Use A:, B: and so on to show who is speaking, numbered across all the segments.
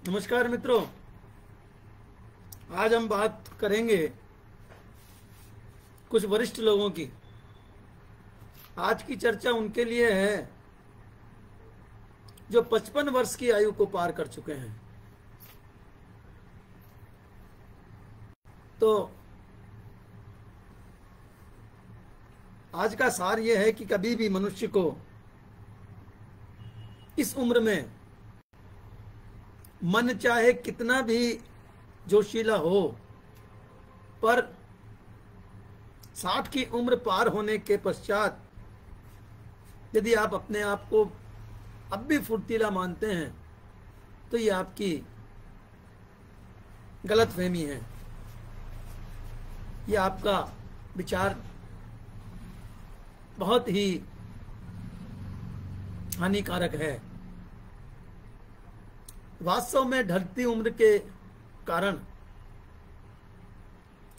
A: नमस्कार मित्रों, आज हम बात करेंगे कुछ वरिष्ठ लोगों की। आज की चर्चा उनके लिए है जो 55 वर्ष की आयु को पार कर चुके हैं। तो आज का सार यह है कि कभी भी मनुष्य को इस उम्र में मन चाहे कितना भी जोशीला हो, पर 60 की उम्र पार होने के पश्चात यदि आप अपने आप को अब भी फुर्तीला मानते हैं तो ये आपकी गलतफहमी है। ये आपका विचार बहुत ही हानिकारक है। वास्तव में ढलती उम्र के कारण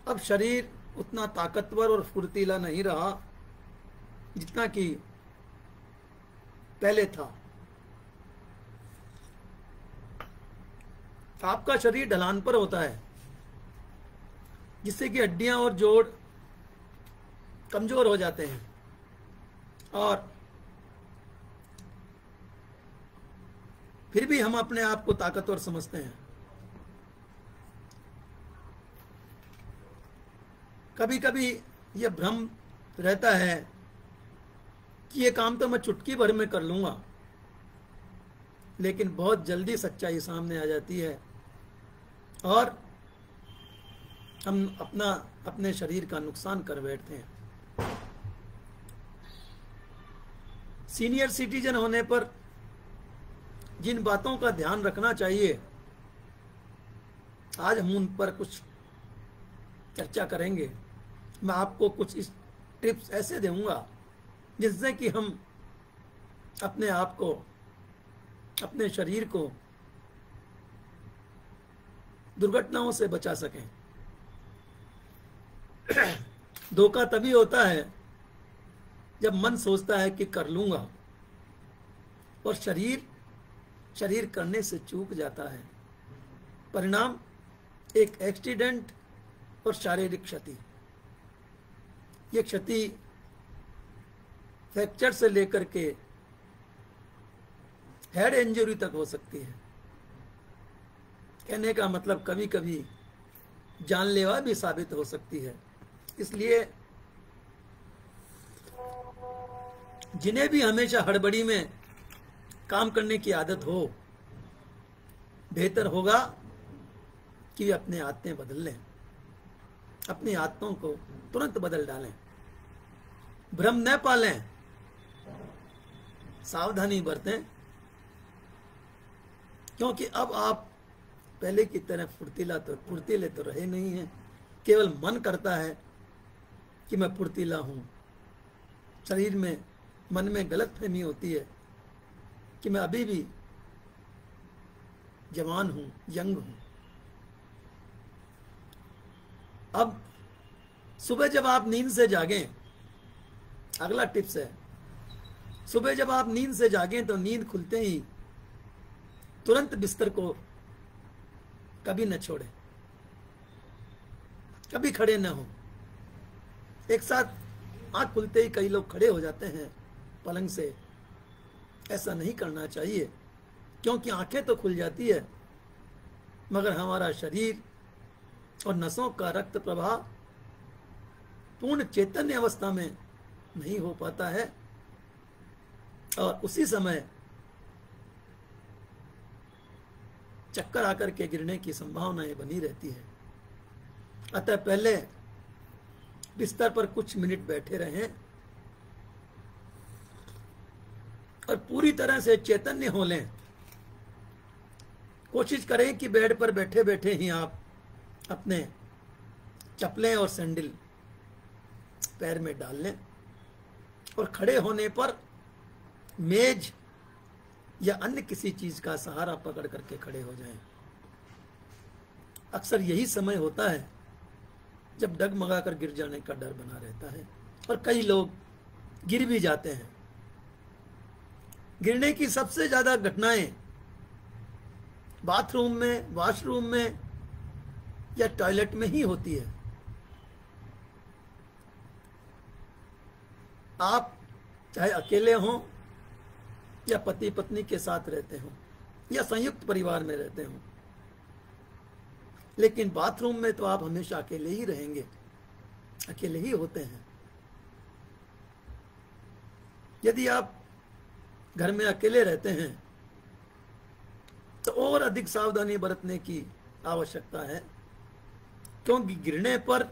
A: अब शरीर उतना ताकतवर और फुर्तीला नहीं रहा जितना कि पहले था। आपका शरीर ढलान पर होता है जिससे कि हड्डियां और जोड़ कमजोर हो जाते हैं और फिर भी हम अपने आप को ताकतवर समझते हैं। कभी कभी यह भ्रम रहता है कि यह काम तो मैं चुटकी भर में कर लूंगा, लेकिन बहुत जल्दी सच्चाई सामने आ जाती है और हम अपने शरीर का नुकसान कर बैठते हैं। सीनियर सिटीजन होने पर जिन बातों का ध्यान रखना चाहिए, आज हम उन पर कुछ चर्चा करेंगे। मैं आपको कुछ इस टिप्स ऐसे दूंगा जिससे कि हम अपने आप को, अपने शरीर को दुर्घटनाओं से बचा सकें। धोखा तभी होता है जब मन सोचता है कि कर लूंगा और शरीर करने से चूक जाता है। परिणाम एक एक्सीडेंट और शारीरिक क्षति। ये क्षति फ्रैक्चर से लेकर के हेड इंजरी तक हो सकती है। कहने का मतलब कभी कभी जानलेवा भी साबित हो सकती है। इसलिए जिन्हें भी हमेशा हड़बड़ी में काम करने की आदत हो, बेहतर होगा कि वे अपने आदतें बदल लें, अपनी आदतों को तुरंत बदल डालें, भ्रम न पालें, सावधानी बरतें, क्योंकि अब आप पहले की तरह फुर्तीले तो रहे नहीं हैं। केवल मन करता है कि मैं फुर्तीला हूं। शरीर में, मन में गलतफहमी होती है कि मैं अभी भी जवान हूं, यंग हूं। अब सुबह जब आप नींद से जागें, अगला टिप्स है, सुबह जब आप नींद से जागें तो नींद खुलते ही तुरंत बिस्तर को कभी न छोड़ें, कभी खड़े न हो। एक साथ आंख खुलते ही कई लोग खड़े हो जाते हैं पलंग से। ऐसा नहीं करना चाहिए, क्योंकि आंखें तो खुल जाती है मगर हमारा शरीर और नसों का रक्त प्रवाह पूर्ण चैतन्य अवस्था में नहीं हो पाता है और उसी समय चक्कर आकर के गिरने की संभावनाएं बनी रहती है। अतः पहले बिस्तर पर कुछ मिनट बैठे रहें और पूरी तरह से चैतन्य हो लें। कोशिश करें कि बेड पर बैठे बैठे ही आप अपने चप्पलें और सैंडल पैर में डाल लें और खड़े होने पर मेज या अन्य किसी चीज का सहारा पकड़ करके खड़े हो जाएं। अक्सर यही समय होता है जब डगमगा कर गिर जाने का डर बना रहता है और कई लोग गिर भी जाते हैं। गिरने की सबसे ज्यादा घटनाएं बाथरूम में, वॉशरूम में या टॉयलेट में ही होती है। आप चाहे अकेले हों या पति पत्नी के साथ रहते हों या संयुक्त परिवार में रहते हों, लेकिन बाथरूम में तो आप हमेशा अकेले ही रहेंगे, अकेले ही होते हैं। यदि आप घर में अकेले रहते हैं तो और अधिक सावधानी बरतने की आवश्यकता है, क्योंकि गिरने पर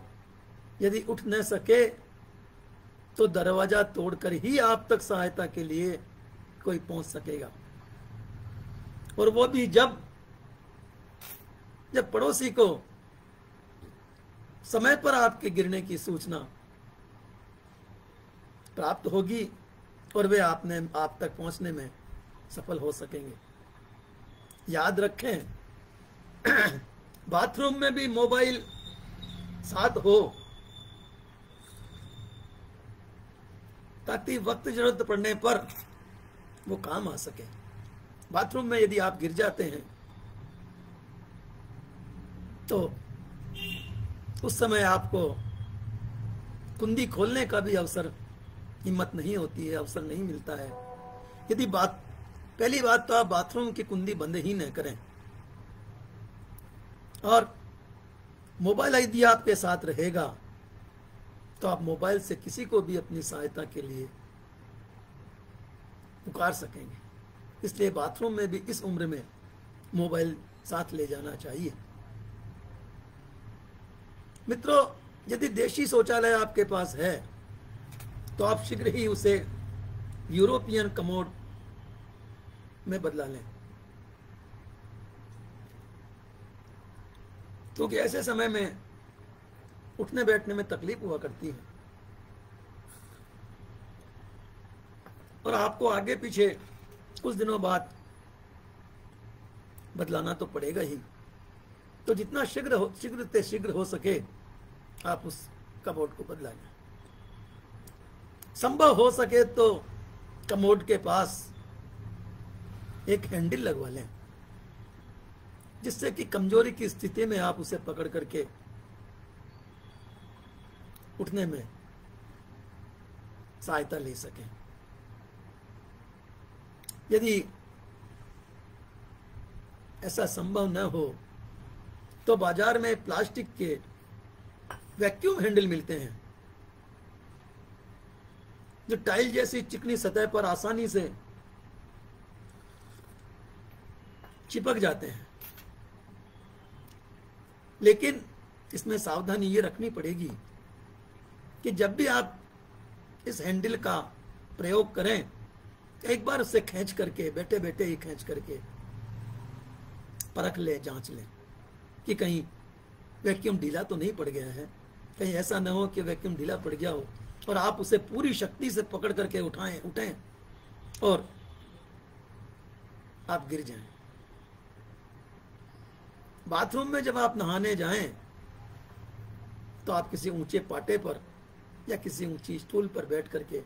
A: यदि उठ न सके तो दरवाजा तोड़कर ही आप तक सहायता के लिए कोई पहुंच सकेगा, और वो भी जब पड़ोसी को समय पर आपके गिरने की सूचना प्राप्त होगी और वे आप तक पहुंचने में सफल हो सकेंगे। याद रखें, बाथरूम में भी मोबाइल साथ हो ताकि वक्त जरूरत पड़ने पर वो काम आ सके। बाथरूम में यदि आप गिर जाते हैं तो उस समय आपको कुंडी खोलने का भी हिम्मत नहीं होती है, अवसर नहीं मिलता है। यदि पहली बात तो आप बाथरूम की कुंडी बंद ही न करें, और मोबाइल यदि आपके साथ रहेगा तो आप मोबाइल से किसी को भी अपनी सहायता के लिए पुकार सकेंगे। इसलिए बाथरूम में भी इस उम्र में मोबाइल साथ ले जाना चाहिए। मित्रों, यदि देशी शौचालय आपके पास है तो आप शीघ्र ही उसे यूरोपियन कमोड में बदला लें, क्योंकि ऐसे समय में उठने बैठने में तकलीफ हुआ करती है और आपको आगे पीछे कुछ दिनों बाद बदलाना तो पड़ेगा ही। तो जितना शीघ्र हो सके आप उस कमोड को बदला लें। संभव हो सके तो कमोड के पास एक हैंडल लगवा लें, जिससे कि कमजोरी की स्थिति में आप उसे पकड़ करके उठने में सहायता ले सकें। यदि ऐसा संभव न हो तो बाजार में प्लास्टिक के वैक्यूम हैंडल मिलते हैं, जो टाइल जैसी चिकनी सतह पर आसानी से चिपक जाते हैं। लेकिन इसमें सावधानी ये रखनी पड़ेगी कि जब भी आप इस हैंडल का प्रयोग करें, एक बार उसे खींच करके, बैठे बैठे ही खींच करके परख ले, जांच ले कि कहीं वैक्यूम ढीला तो नहीं पड़ गया है। कहीं ऐसा न हो कि वैक्यूम ढीला पड़ गया हो और आप उसे पूरी शक्ति से पकड़ करके उठें और आप गिर जाएं। बाथरूम में जब आप नहाने जाएं तो आप किसी ऊंचे पाटे पर या किसी ऊंची स्टूल पर बैठ करके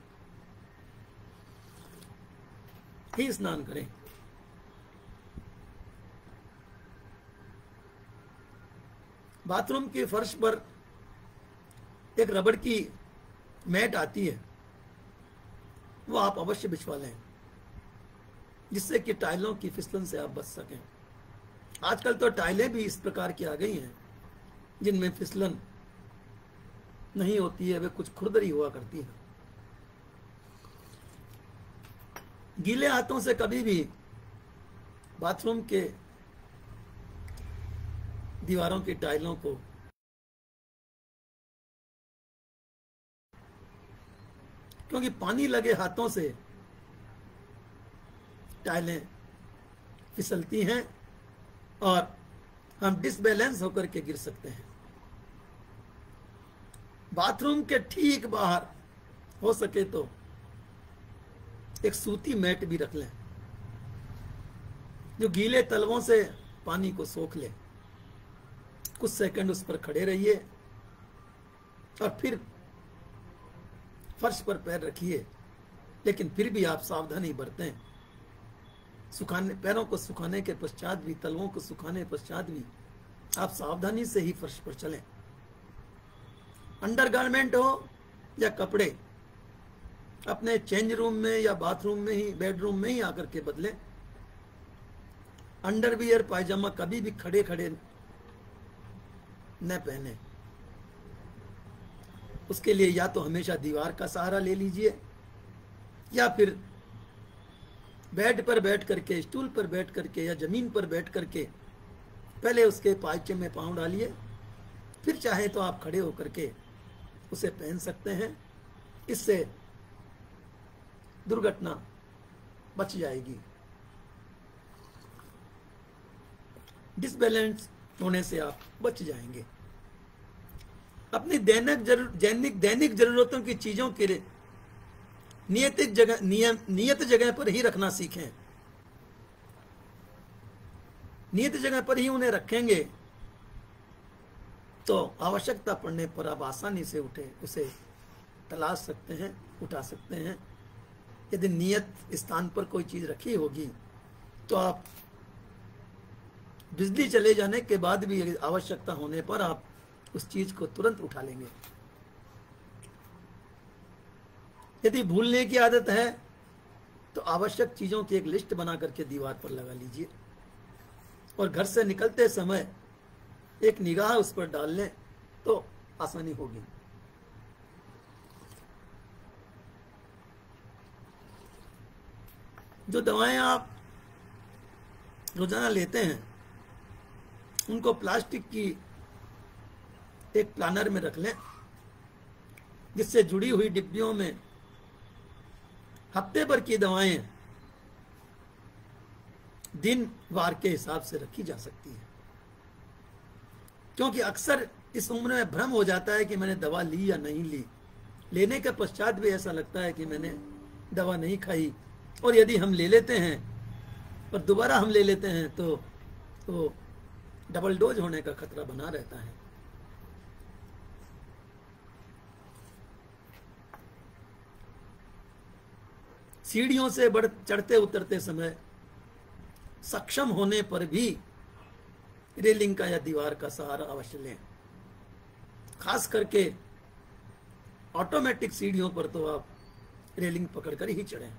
A: ही स्नान करें। बाथरूम के फर्श पर एक रबड़ की मैट आती है, वो आप अवश्य बिछवा लें, जिससे कि टाइलों की फिसलन से आप बच सकें। आजकल तो टाइलें भी इस प्रकार की आ गई हैं जिनमें फिसलन नहीं होती है, वे कुछ खुरदरी हुआ करती है। गीले हाथों से कभी भी बाथरूम के दीवारों की टाइलों को क्योंकि पानी लगे हाथों से टाइलें फिसलती हैं और हम डिसबैलेंस होकर के गिर सकते हैं। बाथरूम के ठीक बाहर हो सके तो एक सूती मैट भी रख लें, जो गीले तलवों से पानी को सोख ले। कुछ सेकंड उस पर खड़े रहिए और फिर फर्श पर पैर रखिए, लेकिन फिर भी आप सावधानी बरतें। सुखाने, पैरों को सुखाने के पश्चात भी, तलवों को सुखाने पश्चात भी आप सावधानी से ही फर्श पर चलें। अंडरगारमेंट हो या कपड़े, अपने चेंज रूम में या बाथरूम में ही, बेडरूम में ही आकर के बदलें। अंडरवियर पायजामा कभी भी खड़े खड़े न पहने। उसके लिए या तो हमेशा दीवार का सहारा ले लीजिए, या फिर बेड पर बैठ करके, स्टूल पर बैठ करके या जमीन पर बैठ करके पहले उसके पायचे में पांव डालिए, फिर चाहे तो आप खड़े होकर के उसे पहन सकते हैं। इससे दुर्घटना बच जाएगी। डिसबैलेंस होने से आप बच जाएंगे। अपनी दैनिक जरूरतों की चीजों के लिए नियत जगह पर ही रखना सीखें। नियत जगह पर ही उन्हें रखेंगे तो आवश्यकता पड़ने पर आप आसानी से उसे तलाश सकते हैं, उठा सकते हैं। यदि नियत स्थान पर कोई चीज रखी होगी तो आप बिजली चले जाने के बाद भी आवश्यकता होने पर आप उस चीज को तुरंत उठा लेंगे। यदि भूलने की आदत है तो आवश्यक चीजों की एक लिस्ट बना करके दीवार पर लगा लीजिए और घर से निकलते समय एक निगाह उस पर डाल लें तो आसानी होगी। जो दवाएं आप रोजाना लेते हैं उनको प्लास्टिक की एक प्लानर में रख लें, जिससे जुड़ी हुई डिब्बियों में हफ्ते भर की दवाएं दिन वार के हिसाब से रखी जा सकती है। क्योंकि अक्सर इस उम्र में भ्रम हो जाता है कि मैंने दवा ली या नहीं ली। लेने के पश्चात भी ऐसा लगता है कि मैंने दवा नहीं खाई, और यदि हम ले लेते हैं और दोबारा हम ले लेते हैं तो डबल डोज होने का खतरा बना रहता है। सीढ़ियों से चढ़ते उतरते समय सक्षम होने पर भी रेलिंग का या दीवार का सहारा अवश्य लें। खास करके ऑटोमेटिक सीढ़ियों पर तो आप रेलिंग पकड़कर ही चढ़ें।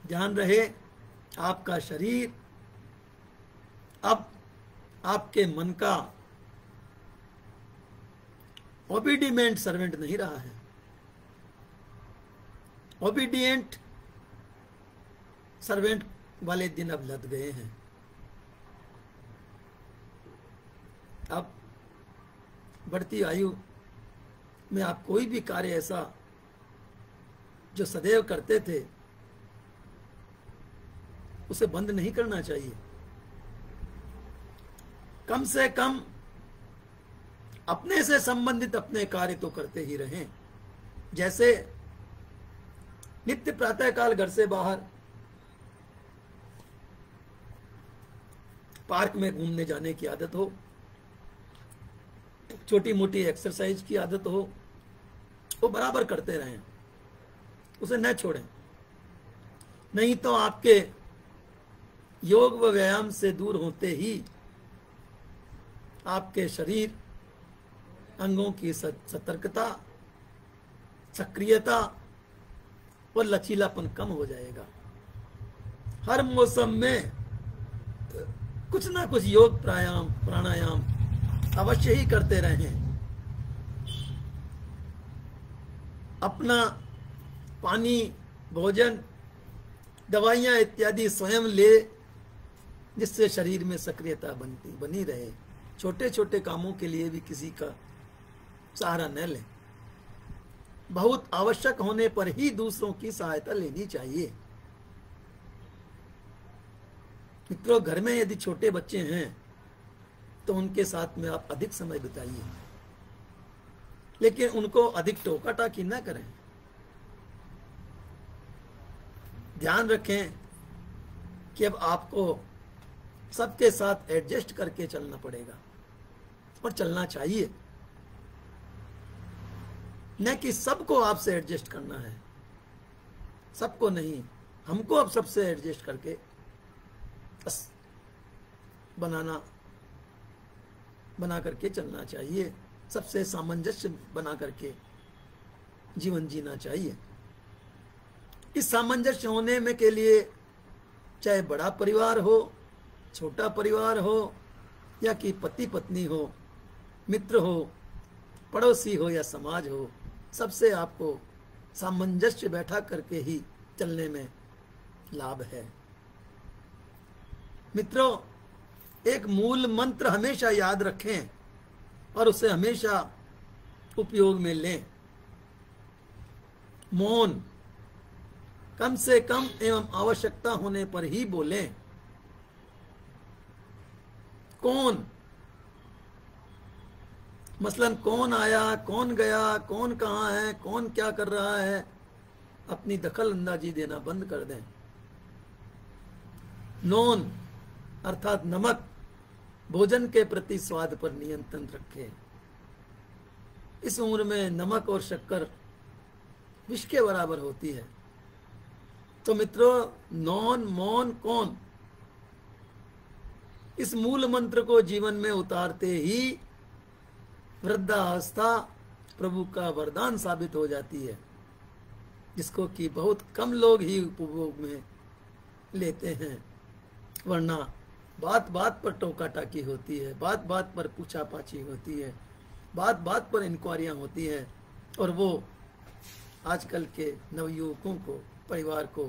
A: ध्यान रहे, आपका शरीर अब आपके मन का ओबीडिएंट सर्वेंट नहीं रहा है। ओबीडिएंट सर्वेंट वाले दिन अब लद गए हैं। अब बढ़ती आयु में आप कोई भी कार्य ऐसा जो सदैव करते थे उसे बंद नहीं करना चाहिए। कम से कम अपने से संबंधित अपने कार्य तो करते ही रहें। जैसे नित्य प्रातःकाल घर से बाहर पार्क में घूमने जाने की आदत हो, छोटी मोटी एक्सरसाइज की आदत हो, वो बराबर करते रहें, उसे न छोड़ें। नहीं तो आपके योग व व्यायाम से दूर होते ही आपके शरीर अंगों की सतर्कता, सक्रियता और लचीलापन कम हो जाएगा। हर मौसम में कुछ ना कुछ योग प्राणायाम अवश्य ही करते रहें। अपना पानी, भोजन, दवाइयां इत्यादि स्वयं ले, जिससे शरीर में सक्रियता बनी रहे। छोटे छोटे कामों के लिए भी किसी का सहारा न लें। बहुत आवश्यक होने पर ही दूसरों की सहायता लेनी चाहिए। मित्रों, घर में यदि छोटे बच्चे हैं तो उनके साथ में आप अधिक समय बिताइए, लेकिन उनको अधिक टोका टाकी न करें। ध्यान रखें कि अब आपको सबके साथ एडजस्ट करके चलना पड़ेगा और चलना चाहिए, न कि सबको आपसे एडजस्ट करना है। सबको नहीं, हमको अब सबसे एडजस्ट करके बना करके चलना चाहिए, सबसे सामंजस्य बना करके जीवन जीना चाहिए। इस सामंजस्य होने में के लिए चाहे बड़ा परिवार हो, छोटा परिवार हो, या कि पति पत्नी हो, मित्र हो, पड़ोसी हो या समाज हो, सबसे आपको सामंजस्य बैठा करके ही चलने में लाभ है। मित्रों, एक मूल मंत्र हमेशा याद रखें और उसे हमेशा उपयोग में लें। मौन कम से कम एवं आवश्यकता होने पर ही बोलें। कौन, मसलन कौन आया, कौन गया, कौन कहाँ है, कौन क्या कर रहा है, अपनी दखल अंदाजी देना बंद कर दें। नॉन अर्थात नमक, भोजन के प्रति स्वाद पर नियंत्रण रखें। इस उम्र में नमक और शक्कर विष के बराबर होती है। तो मित्रों, नॉन, मौन, कौन, इस मूल मंत्र को जीवन में उतारते ही वृद्धावस्था प्रभु का वरदान साबित हो जाती है, जिसको कि बहुत कम लोग ही उपभोग में लेते हैं। वरना बात बात पर टोका टाकी होती है, बात बात पर पूछा पाछी होती है, बात बात पर इंक्वायरियां होती हैं, और वो आजकल के नवयुवकों को, परिवार को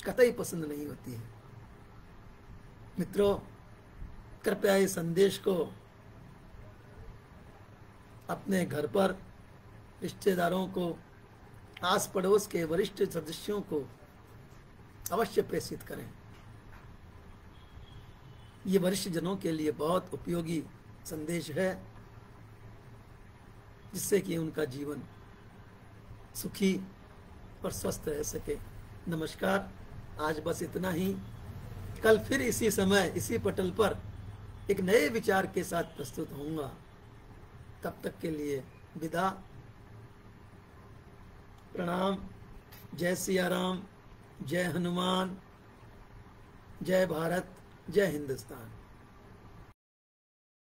A: कतई पसंद नहीं होती है। मित्रों, कृपया इस संदेश को अपने घर पर, रिश्तेदारों को, आस पड़ोस के वरिष्ठ सदस्यों को अवश्य प्रेषित करें। ये वरिष्ठ जनों के लिए बहुत उपयोगी संदेश है, जिससे कि उनका जीवन सुखी और स्वस्थ रह सके। नमस्कार, आज बस इतना ही। कल फिर इसी समय, इसी पटल पर एक नए विचार के साथ प्रस्तुत होऊंगा। तब तक के लिए विदा। प्रणाम। जय सिया राम, जय हनुमान, जय भारत, जय हिंदुस्तान।